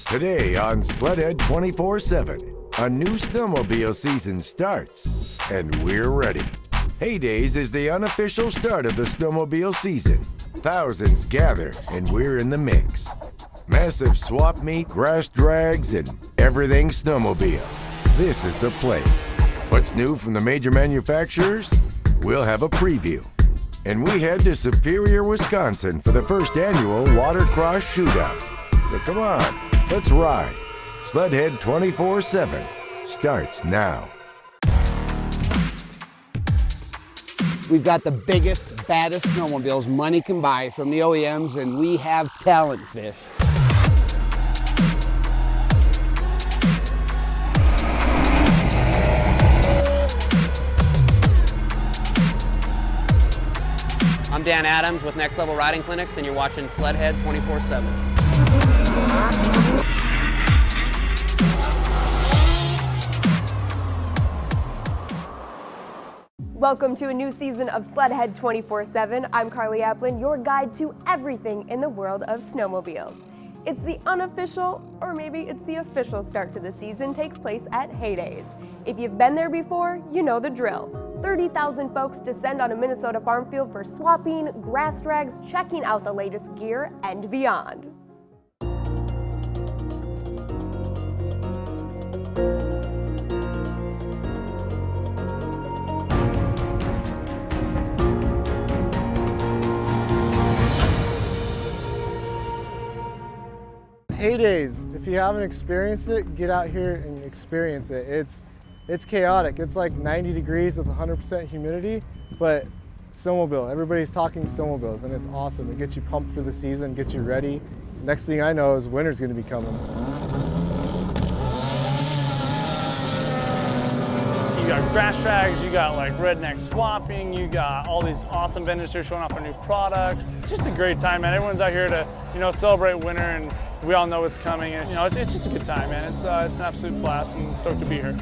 Today on Sledhead 24/7, a new snowmobile season starts, and we're ready. Haydays is the unofficial start of the snowmobile season. Thousands gather, and we're in the mix. Massive swap meet, grass drags, and everything snowmobile. This is the place. What's new from the major manufacturers? We'll have a preview. And we head to Superior, Wisconsin for the first annual Watercross shootout. So come on, let's ride. Sledhead 24/7 starts now. We've got the biggest, baddest snowmobiles money can buy from the OEMs, and we have talent fish. I'm Dan Adams with Next Level Riding Clinics, and you're watching Sledhead 24/7. Welcome to a new season of Sledhead 24/7. I'm Carly Aplin, your guide to everything in the world of snowmobiles. It's the unofficial, or maybe it's the official start to the season, takes place at Haydays. If you've been there before, you know the drill. 30,000 folks descend on a Minnesota farm field for swapping, grass drags, checking out the latest gear, and beyond. Haydays, if you haven't experienced it, get out here and experience it. It's chaotic. It's like 90 degrees with 100% humidity, but snowmobile. Everybody's talking snowmobiles, and it's awesome. It gets you pumped for the season, gets you ready. Next thing I know is winter's gonna be coming. You got grass drags, you got like redneck swapping, you got all these awesome vendors here showing off our new products. It's just a great time, man. Everyone's out here to, celebrate winter, and we all know it's coming. And it's just a good time, man. It's an absolute blast, and stoked to be here.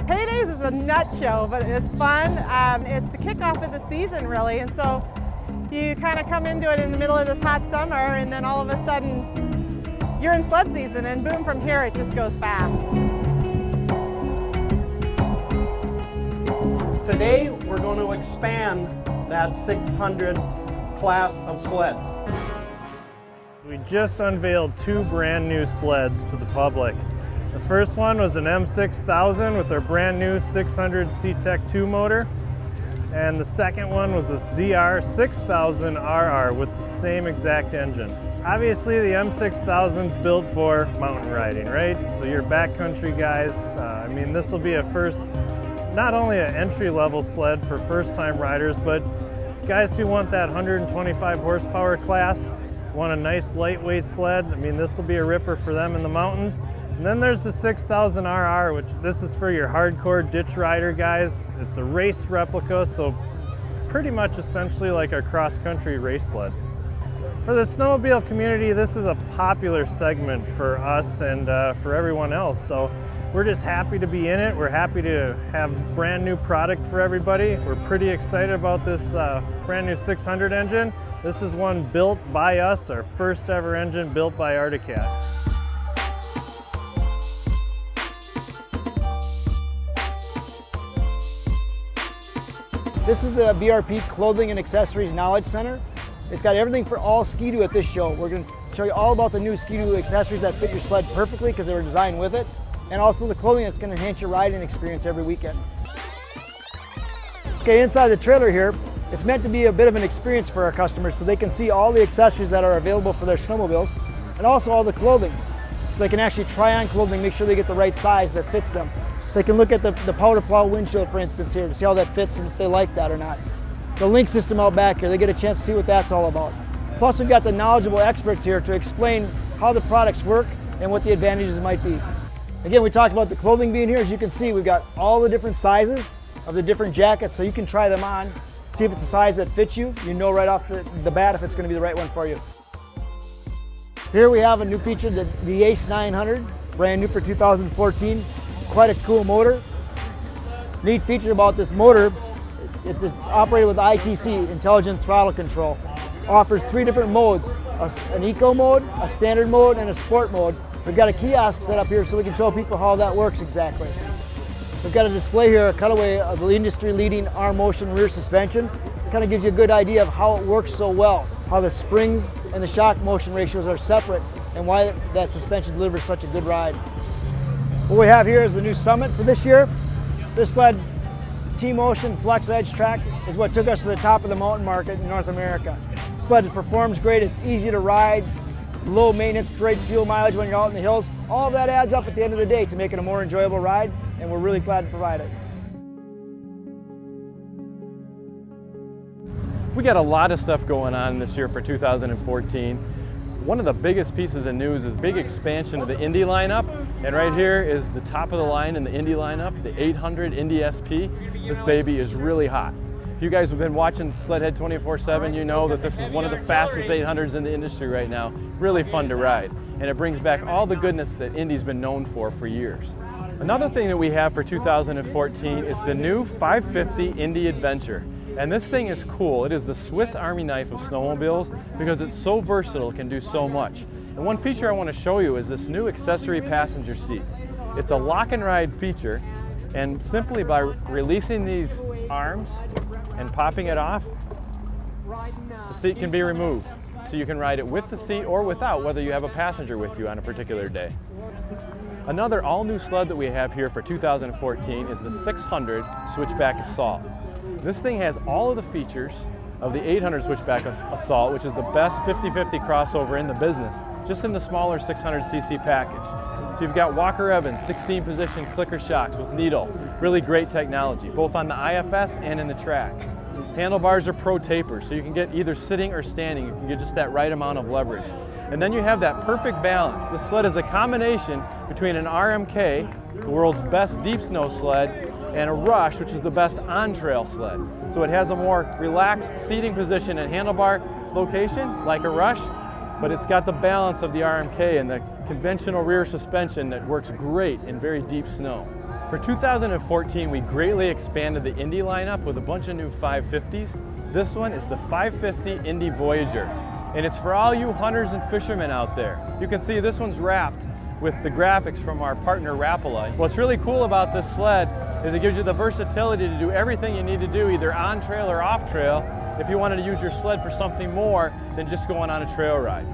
Haydays is a nut show, but it's fun. It's the kickoff of the season, really, and so you kind of come into it in the middle of this hot summer, and then all of a sudden you're in sled season, and boom, from here it just goes fast. Today, we're going to expand that 600 class of sleds. We just unveiled two brand new sleds to the public. The first one was an M6000 with their brand new 600 C-Tech 2 motor. And the second one was a ZR6000RR with the same exact engine. Obviously, the M6000 is built for mountain riding, right? So your backcountry guys, this will be a first, not only an entry-level sled for first-time riders, but guys who want that 125 horsepower class, want a nice lightweight sled. This will be a ripper for them in the mountains. And then there's the 6000RR, which this is for your hardcore ditch rider guys. It's a race replica, so it's pretty much essentially like a cross-country race sled. For the snowmobile community, this is a popular segment for us and for everyone else. So we're just happy to be in it. We're happy to have brand new product for everybody. We're pretty excited about this brand new 600 engine. This is one built by us, our first ever engine built by Arctic. This is the BRP Clothing and Accessories Knowledge Center. It's got everything for all Ski-Doo at this show. We're going to show you all about the new Ski-Doo accessories that fit your sled perfectly because they were designed with it, and also the clothing that's going to enhance your riding experience every weekend. Okay, inside the trailer here, it's meant to be a bit of an experience for our customers so they can see all the accessories that are available for their snowmobiles and also all the clothing. So they can actually try on clothing, make sure they get the right size that fits them. They can look at the powder plow windshield, for instance, here to see how that fits and if they like that or not. The link system out back here, they get a chance to see what that's all about. Plus we've got the knowledgeable experts here to explain how the products work and what the advantages might be. Again, we talked about the clothing being here. As you can see, we've got all the different sizes of the different jackets, so you can try them on, see if it's a size that fits you. You know right off the bat if it's going to be the right one for you. Here we have a new feature, the Ace 900, brand new for 2014. Quite a cool motor. Neat feature about this motor, it's operated with ITC, Intelligent Throttle Control. Offers 3 different modes, an eco mode, a standard mode, and a sport mode. We've got a kiosk set up here so we can show people how that works exactly. We've got a display here, a cutaway of the industry-leading arm motion rear suspension. It kind of gives you a good idea of how it works so well, how the springs and the shock motion ratios are separate, and why that suspension delivers such a good ride. What we have here is the new Summit for this year. This sled, T-Motion Flex Edge Track, is what took us to the top of the mountain market in North America. Sled performs great, it's easy to ride, low maintenance, great fuel mileage when you're out in the hills. All of that adds up at the end of the day to make it a more enjoyable ride, and we're really glad to provide it. We got a lot of stuff going on this year for 2014. One of the biggest pieces of news is big expansion of the Indy lineup. And right here is the top of the line in the Indy lineup, the 800 Indy SP. This baby is really hot. If you guys have been watching Sledhead 24/7, you know that this is one of the fastest 800s in the industry right now. Really fun to ride. And it brings back all the goodness that Indy's been known for years. Another thing that we have for 2014 is the new 550 Indy Adventure. And this thing is cool. It is the Swiss Army knife of snowmobiles because it's so versatile, it can do so much. And one feature I want to show you is this new accessory passenger seat. It's a lock and ride feature, and simply by releasing these arms and popping it off, the seat can be removed. So you can ride it with the seat or without, whether you have a passenger with you on a particular day. Another all-new sled that we have here for 2014 is the 600 Switchback Assault. This thing has all of the features of the 800 Switchback Assault, which is the best 50/50 crossover in the business, just in the smaller 600cc package. So you've got Walker Evans 16 position clicker shocks with needle, really great technology, both on the IFS and in the track. Handlebars are pro tapers, so you can get either sitting or standing, you can get just that right amount of leverage. And then you have that perfect balance. The sled is a combination between an RMK, the world's best deep snow sled, and a Rush, which is the best on-trail sled. So it has a more relaxed seating position and handlebar location, like a Rush, but it's got the balance of the RMK and the conventional rear suspension that works great in very deep snow. For 2014, we greatly expanded the Indy lineup with a bunch of new 550s. This one is the 550 Indy Voyager, and it's for all you hunters and fishermen out there. You can see this one's wrapped with the graphics from our partner Rapala. What's really cool about this sled is it gives you the versatility to do everything you need to do either on trail or off trail if you wanted to use your sled for something more than just going on a trail ride.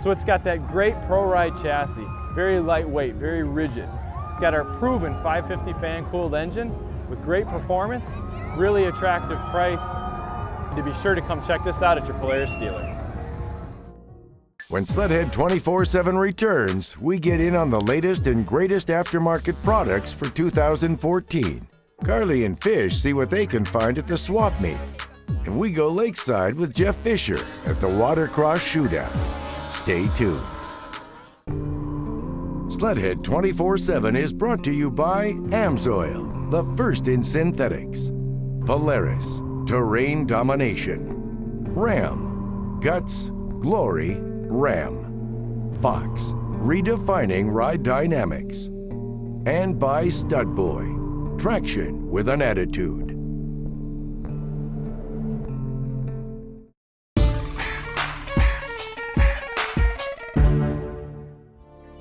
So it's got that great pro ride chassis, very lightweight, very rigid. It's got our proven 550 fan cooled engine with great performance, really attractive price. To be sure to come check this out at your Polaris dealer. When Sledhead 24/7 returns, we get in on the latest and greatest aftermarket products for 2014. Carly and Fish see what they can find at the swap meet. And we go lakeside with Jeff Fisher at the Watercross Shootout. Stay tuned. Sledhead 24/7 is brought to you by AMSOIL, the first in synthetics. Polaris, terrain domination. Ram, guts, glory, Ram. Fox, redefining ride dynamics. And by Stud Boy, traction with an attitude.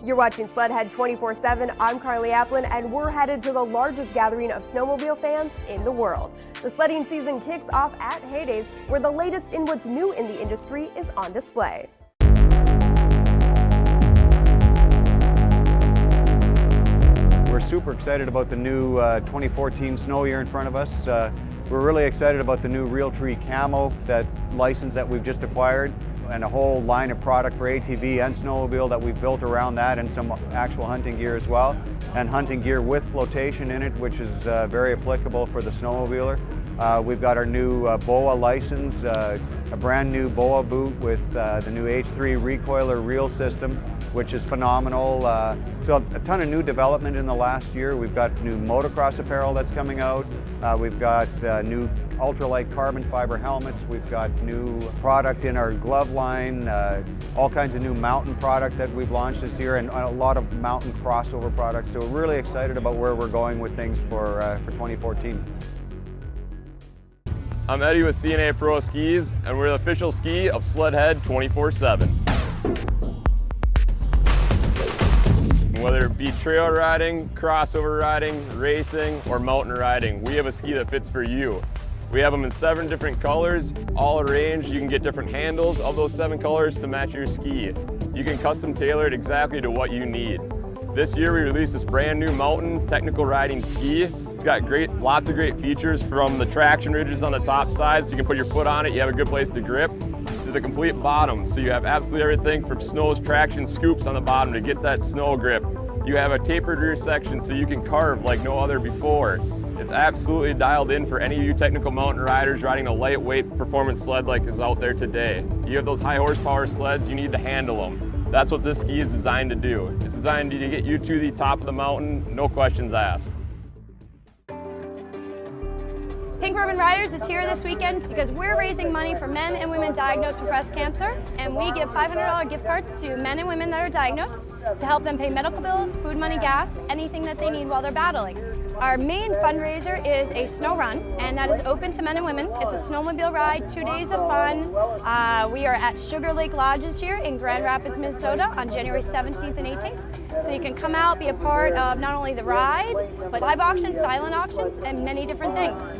You're watching Sledhead 24/7. I'm Carly Aplin, and we're headed to the largest gathering of snowmobile fans in the world. The sledding season kicks off at Haydays, where the latest in what's new in the industry is on display. We're super excited about the new 2014 snow year in front of us. We're really excited about the new Realtree Camo, that license that we've just acquired, and a whole line of product for ATV and snowmobile that we've built around that, and some actual hunting gear as well, and hunting gear with flotation in it, which is very applicable for the snowmobiler. We've got our new BOA license, a brand new BOA boot with the new H3 recoiler reel system, which is phenomenal. So a ton of new development in the last year. We've got new motocross apparel that's coming out. We've got new ultralight carbon fiber helmets. We've got new product in our glove line, all kinds of new mountain product that we've launched this year, and a lot of mountain crossover products. So we're really excited about where we're going with things for 2014. I'm Eddie with C&A Pro Skis, and we're the official ski of Sledhead 24/7. Whether it be trail riding, crossover riding, racing, or mountain riding, we have a ski that fits for you. We have them in 7 different colors, all arranged. You can get different handles of those 7 colors to match your ski. You can custom tailor it exactly to what you need. This year we released this brand new mountain technical riding ski. It's got lots of great features, from the traction ridges on the top side so you can put your foot on it, you have a good place to grip, to the complete bottom. So you have absolutely everything from snows, traction, scoops on the bottom to get that snow grip. You have a tapered rear section so you can carve like no other before. It's absolutely dialed in for any of you technical mountain riders riding a lightweight performance sled like is out there today. You have those high horsepower sleds, you need to handle them. That's what this ski is designed to do. It's designed to get you to the top of the mountain, no questions asked. Pink Ribbon Riders is here this weekend because we're raising money for men and women diagnosed with breast cancer, and we give $500 gift cards to men and women that are diagnosed to help them pay medical bills, food, money, gas, anything that they need while they're battling. Our main fundraiser is a snow run, and that is open to men and women. It's a snowmobile ride, 2 days of fun. We are at Sugar Lake Lodges here in Grand Rapids, Minnesota on January 17th and 18th. So you can come out, be a part of not only the ride, but live auctions, silent auctions, and many different things.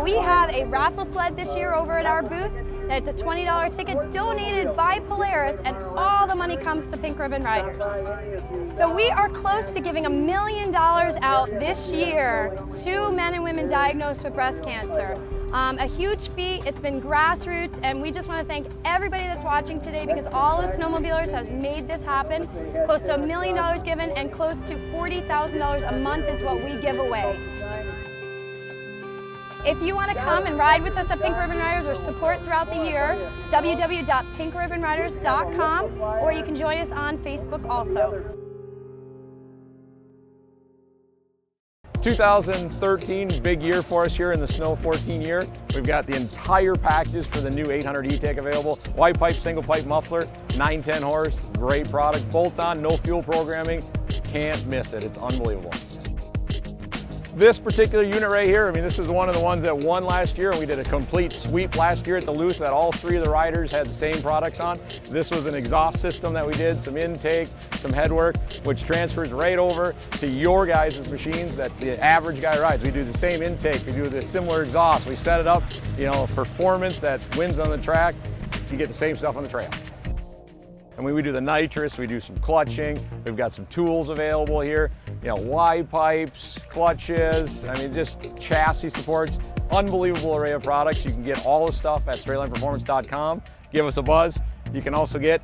We have a raffle sled this year over at our booth. It's a $20 ticket donated by Polaris, and all the money comes to Pink Ribbon Riders. So we are close to giving $1 million out this year to men and women diagnosed with breast cancer. A huge feat. It's been grassroots, and we just want to thank everybody that's watching today, because all the snowmobilers has made this happen. Close to $1 million given, and close to $40,000 a month is what we give away. If you want to come and ride with us at Pink Ribbon Riders or support throughout the year, www.pinkribbonriders.com, or you can join us on Facebook also. 2013, big year for us here in the Snow 14 year. We've got the entire packages for the new 800 E-Tech available. Wide pipe, single pipe muffler, 910 horse, great product. Bolt on, no fuel programming, can't miss it, it's unbelievable. This particular unit right here, I mean, this is one of the ones that won last year, and we did a complete sweep last year at Duluth that all 3 of the riders had the same products on. This was an exhaust system that we did, some intake, some headwork, which transfers right over to your guys' machines that the average guy rides. We do the same intake, we do the similar exhaust, we set it up, you know, performance that wins on the track, you get the same stuff on the trail. And we do the nitrous, we do some clutching, we've got some tools available here, you know, wide pipes, clutches, I mean, just chassis supports, unbelievable array of products. You can get all the stuff at straightlineperformance.com. Give us a buzz. You can also get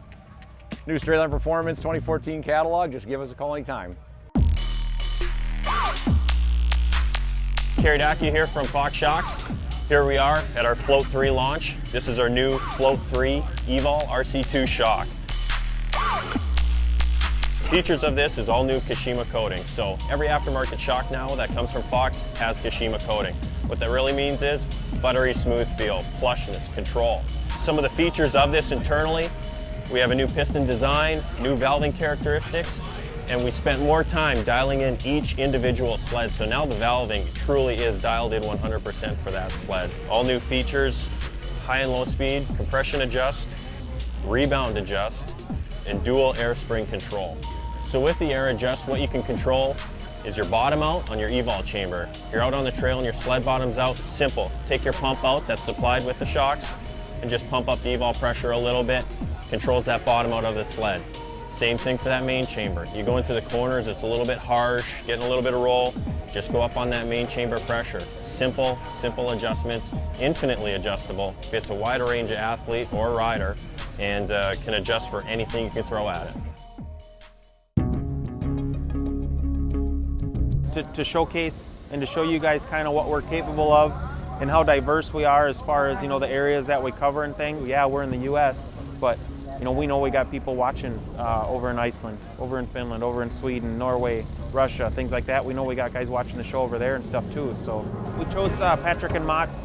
new Straight Line Performance 2014 catalog. Just give us a call anytime. Kerry Dackey here from Fox Shocks. Here we are at our Float 3 launch. This is our new Float 3 Evol RC2 shock. Features of this is all new Kashima coating. So every aftermarket shock now that comes from Fox has Kashima coating. What that really means is buttery smooth feel, plushness, control. Some of the features of this internally, we have a new piston design, new valving characteristics, and we spent more time dialing in each individual sled. So now the valving truly is dialed in 100% for that sled. All new features, high and low speed, compression adjust, rebound adjust, and dual air spring control. So with the air adjust, what you can control is your bottom out on your Evol chamber. You're out on the trail and your sled bottom's out, simple. Take your pump out that's supplied with the shocks and just pump up the Evol pressure a little bit, controls that bottom out of the sled. Same thing for that main chamber. You go into the corners, it's a little bit harsh, getting a little bit of roll, just go up on that main chamber pressure. Simple adjustments, infinitely adjustable, fits a wider range of athlete or rider, and can adjust for anything you can throw at it. To showcase and to show you guys kind of what we're capable of and how diverse we are as far as, you know, the areas that we cover and things. Yeah, we're in the US, but you know, we know we got people watching over in Iceland, over in Finland, over in Sweden, Norway, Russia, things like that. We know we got guys watching the show over there and stuff too. So we chose Patrick and Mats,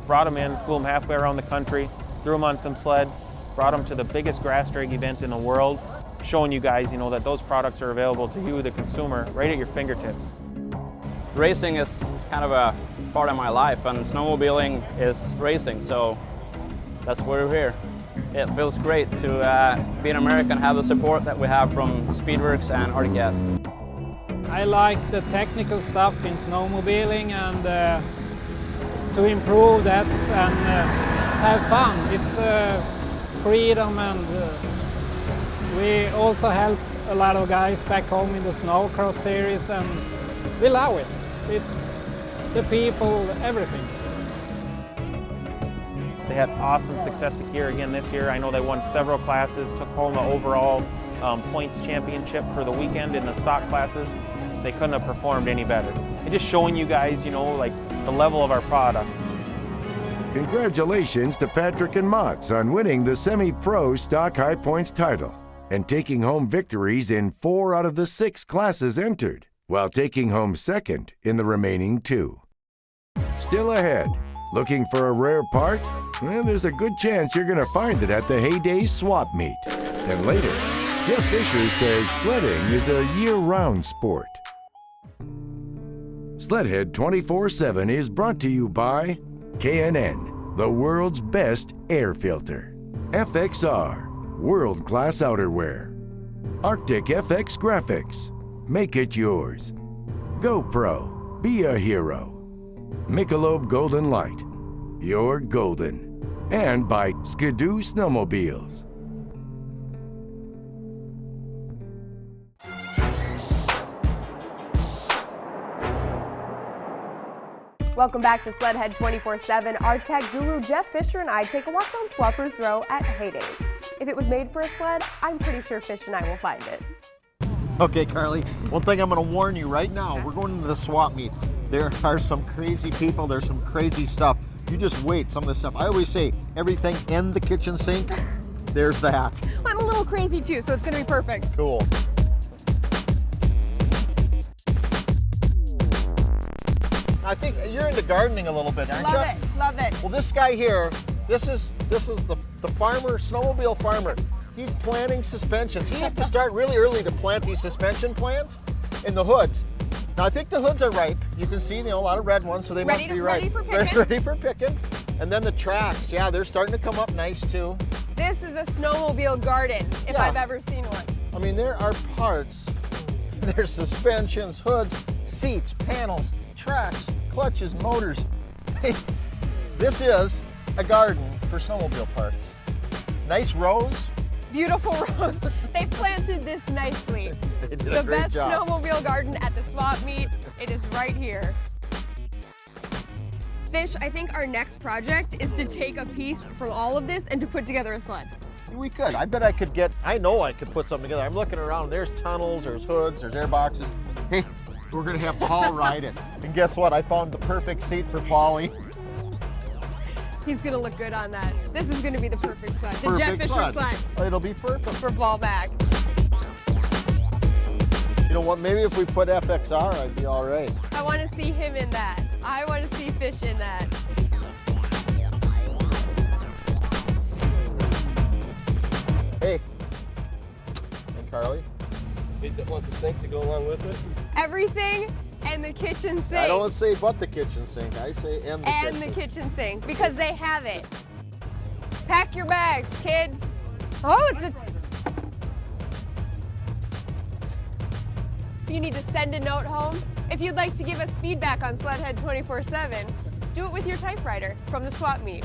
brought them in, flew them halfway around the country, threw them on some sleds, brought them to the biggest grass drag event in the world, showing you guys, you know, that those products are available to you, the consumer, right at your fingertips. Racing is kind of a part of my life, and snowmobiling is racing, so that's why we're here. It feels great to be an American, have the support that we have from Speedworks and Arcade. I like the technical stuff in snowmobiling and to improve that and have fun. It's freedom, and we also help a lot of guys back home in the snowcross series, and we love it. It's the people, everything. They had awesome success here again this year. I know they won several classes, took home the overall points championship for the weekend in the stock classes. They couldn't have performed any better. And just showing you guys, you know, like the level of our product. Congratulations to Patrick and Motz on winning the Semi-Pro Stock High Points title and taking home victories in 4 out of the 6 classes entered, while taking home second in the remaining 2. Still ahead, looking for a rare part? Well, there's a good chance you're going to find it at the Haydays swap meet. And later, Jeff Fisher says sledding is a year-round sport. Sledhead 24/7 is brought to you by K&N, the world's best air filter. FXR, world-class outerwear. Arctic FX Graphics, make it yours. GoPro, be a hero. Michelob Golden Light, you're golden. And by Skidoo Snowmobiles. Welcome back to Sledhead 24/7. Our tech guru Jeff Fisher and I take a walk down Swappers Row at Haydays. If it was made for a sled, I'm pretty sure Fish and I will find it. Okay, Carly, one thing I'm going to warn you right now, we're going into the swap meet. There are some crazy people, there's some crazy stuff. You just wait, some of the stuff. I always say, everything in the kitchen sink, there's that. I'm a little crazy too, so it's going to be perfect. Cool. I think you're into gardening a little bit, aren't you? Love it, love it. Well, this guy here, this is the farmer, snowmobile farmer. He's planting suspensions. He had to start really early to plant these suspension plants in the hoods. Now, I think the hoods are ripe. You can see, a lot of red ones, so they must be ripe. Ready for picking. Ready for picking. And then the tracks, yeah, they're starting to come up nice too. This is a snowmobile garden, if I've ever seen one. I mean, there are parts, there's suspensions, hoods, seats, panels, tracks, clutches, motors. This is a garden for snowmobile parts. Nice rows. Beautiful rows. They planted this nicely. They did The a great best job. snowmobile garden at the swap meet. It is right here. Fish, I think our next project is to take a piece from all of this and to put together a sled. We could. I bet I could get, I know I could put something together. I'm looking around, there's tunnels, there's hoods, there's air boxes. Hey, we're gonna have Paul ride it. And guess what? I found the perfect seat for Paulie. He's gonna look good on that. This is gonna be the perfect sled. The Perfect Jeff Fisher sled. It'll be perfect. For ball bag. You know what, maybe if we put FXR, I'd be all right. I wanna see him in that. I wanna see Fish in that. Hey. Hey, Carly. You want the sink to go along with it? Everything and the kitchen sink. I don't say but the kitchen sink, I say and the kitchen. And the kitchen sink, because they have it. Pack your bags, kids. Oh, it's a... If you need to send a note home, if you'd like to give us feedback on Sledhead 24/7, do it with your typewriter from the swap meet.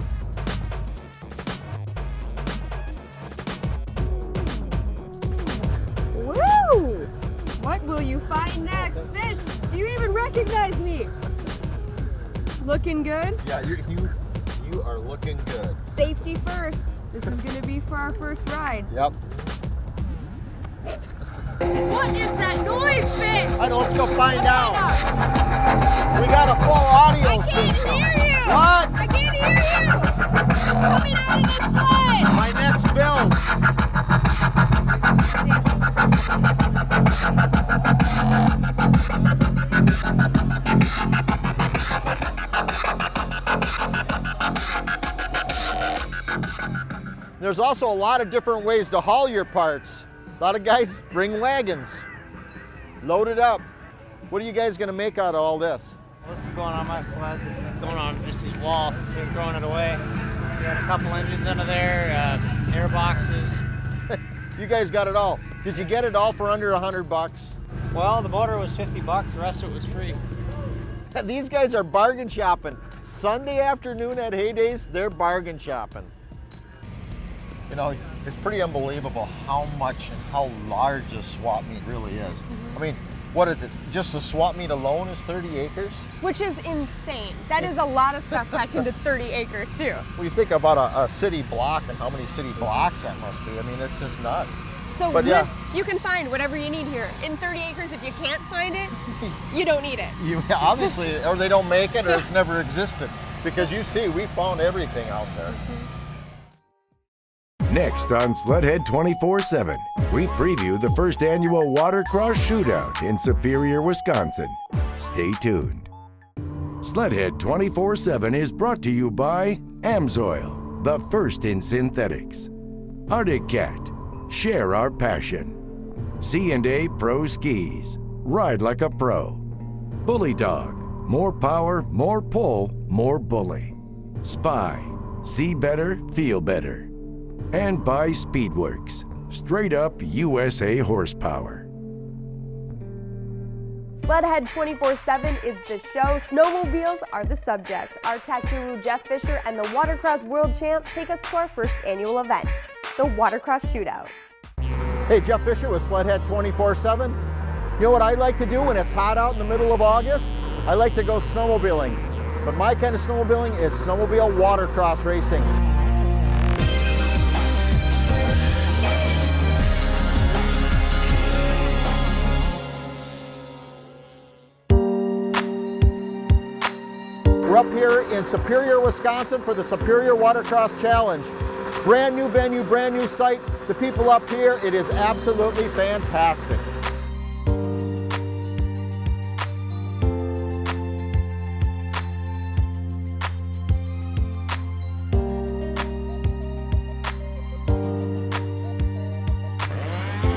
Woo! What will you find next? Fish, do you even recognize me? Looking good? Yeah, you are looking good. Safety first. This is gonna be for our first ride. Yep. What is that noise, Fish? I know, let's go find out. We got a full audio I can't system. hear you. What? I can't hear you. Coming out of this sled. My next build. There's also a lot of different ways to haul your parts. A lot of guys bring wagons. Load it up. What are you guys gonna make out of all this? This is going on my sled. This is going on just this wall. Been throwing it away. We got a couple engines under there, air boxes. You guys got it all. Did you get it all for under $100? Well, the motor was 50 bucks, the rest of it was free. These guys are bargain shopping. Sunday afternoon at Haydays, they're bargain shopping. You know, it's pretty unbelievable how much and how large this swap meet really is. I mean, what is it? Just the swap meet alone is 30 acres? Which is insane. That is a lot of stuff packed into 30 acres too. Well, you think about a city block and how many city blocks that must be. I mean, it's just nuts. So but yeah, you can find whatever you need here. In 30 acres, if you can't find it, you don't need it. you obviously, or they don't make it, or it's never existed. Because you see, we found everything out there. Next on Sledhead 24/7, we preview the first annual Watercross Shootout in Superior, Wisconsin. Stay tuned. Sledhead 24/7 is brought to you by Amsoil, the first in synthetics. Arctic Cat, share our passion. C&A Pro Skis, ride like a pro. Bully Dog, more power, more pull, more bully. Spy, see better, feel better. And by Speedworks, straight up USA horsepower. Sledhead 24/7 is the show. Snowmobiles are the subject. Our tech guru Jeff Fisher and the Watercross World Champ take us to our first annual event, the Watercross Shootout. Hey, Jeff Fisher with Sledhead 24/7. You know what I like to do when it's hot out in the middle of August? I like to go snowmobiling. But my kind of snowmobiling is snowmobile watercross racing. We're up here in Superior, Wisconsin for the Superior Watercross Challenge. Brand new venue, brand new site. The people up here, it is absolutely fantastic.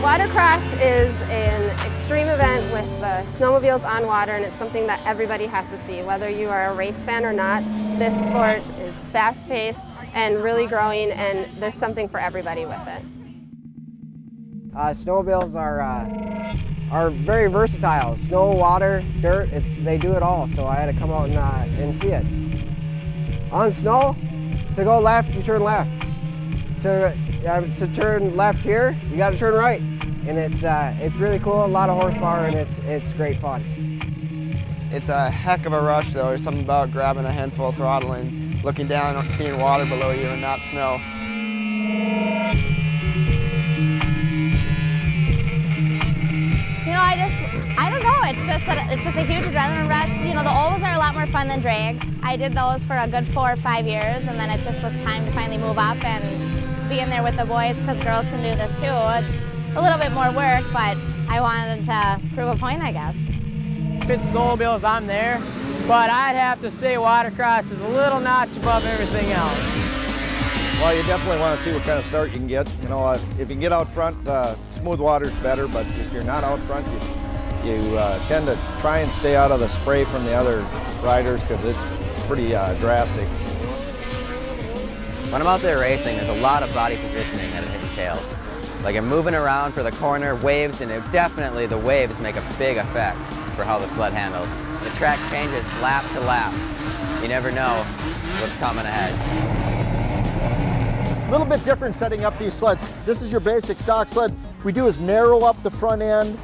Watercross is an extreme event with the snowmobiles on water, and it's something that everybody has to see. Whether you are a race fan or not, this sport is fast-paced and really growing, and there's something for everybody with it. Snowmobiles are very versatile. Snow, water, dirt, they do it all, so I had to come out and see it. On snow, to go left, you turn left. To turn left here, you got to turn right. And it's really cool, a lot of horsepower, and it's great fun. It's a heck of a rush though. There's something about grabbing a handful of throttle and looking down and seeing water below you and not snow. You know, I don't know, it's just a huge adrenaline rush. You know, the ovals are a lot more fun than drags. I did those for a good 4 or 5 years, and then it just was time to finally move up and be in there with the boys, because girls can do this too. It's a little bit more work, but I wanted to prove a point, I guess. If it's snowmobiles, I'm there, but I'd have to say watercross is a little notch above everything else. Well, you definitely want to see what kind of start you can get. You know, if you can get out front, smooth water's better, but if you're not out front, you tend to try and stay out of the spray from the other riders, because it's pretty drastic. When I'm out there racing, there's a lot of body positioning that it entails. Like I'm moving around for the corner, waves, and definitely the waves make a big effect for how the sled handles. The track changes lap to lap. You never know what's coming ahead. A little bit different setting up these sleds. This is your basic stock sled. We do is narrow up the front end.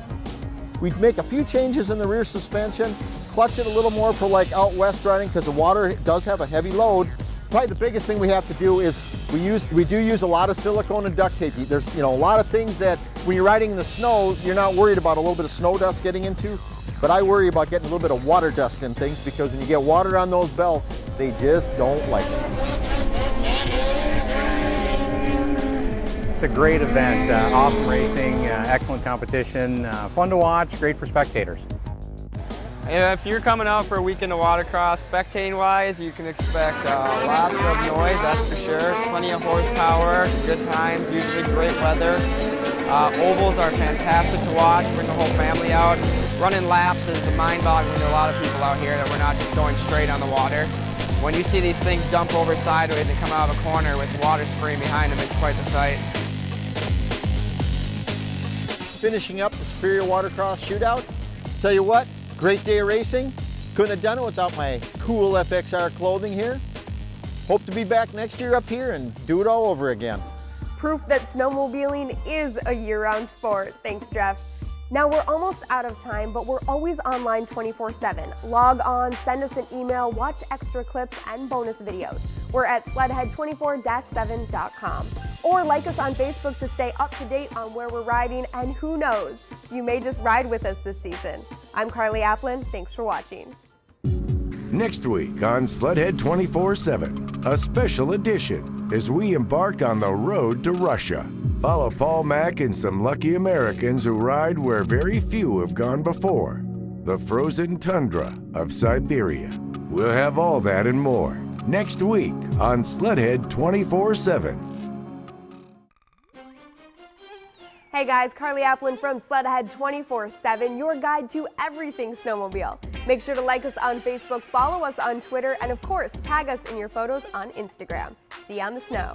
We make a few changes in the rear suspension, clutch it a little more for like out west riding, because the water does have a heavy load. Probably the biggest thing we have to do is we do use a lot of silicone and duct tape. There's a lot of things that when you're riding in the snow, you're not worried about a little bit of snow dust getting into, but I worry about getting a little bit of water dust in things, because when you get water on those belts, they just don't like it. It's a great event, awesome racing, excellent competition, fun to watch, great for spectators. If you're coming out for a weekend of watercross, spectating-wise, you can expect lots of noise, that's for sure. Plenty of horsepower, good times, usually great weather. Ovals are fantastic to watch, bring the whole family out. Running laps is mind-boggling to a lot of people out here, that we're not just going straight on the water. When you see these things dump over sideways and come out of a corner with water spraying behind them, it's quite the sight. finishing up the Superior Watercross shootout. Tell you what, great day of racing. Couldn't have done it without my cool FXR clothing here. Hope to be back next year up here and do it all over again. Proof that snowmobiling is a year-round sport. Thanks, Jeff. Now we're almost out of time, but we're always online 24/7. Log on, send us an email, watch extra clips and bonus videos. We're at sledhead24-7.com. Or like us on Facebook to stay up to date on where we're riding, and who knows, you may just ride with us this season. I'm Carly Aplin, thanks for watching. Next week on Sledhead 24/7, a special edition as we embark on the road to Russia. Follow Paul Mack and some lucky Americans who ride where very few have gone before, the frozen tundra of Siberia. We'll have all that and more next week on Sledhead 24/7. Hey guys, Carly Aplin from Sledhead 24/7, your guide to everything snowmobile. Make sure to like us on Facebook, follow us on Twitter, and of course, tag us in your photos on Instagram. See you on the snow.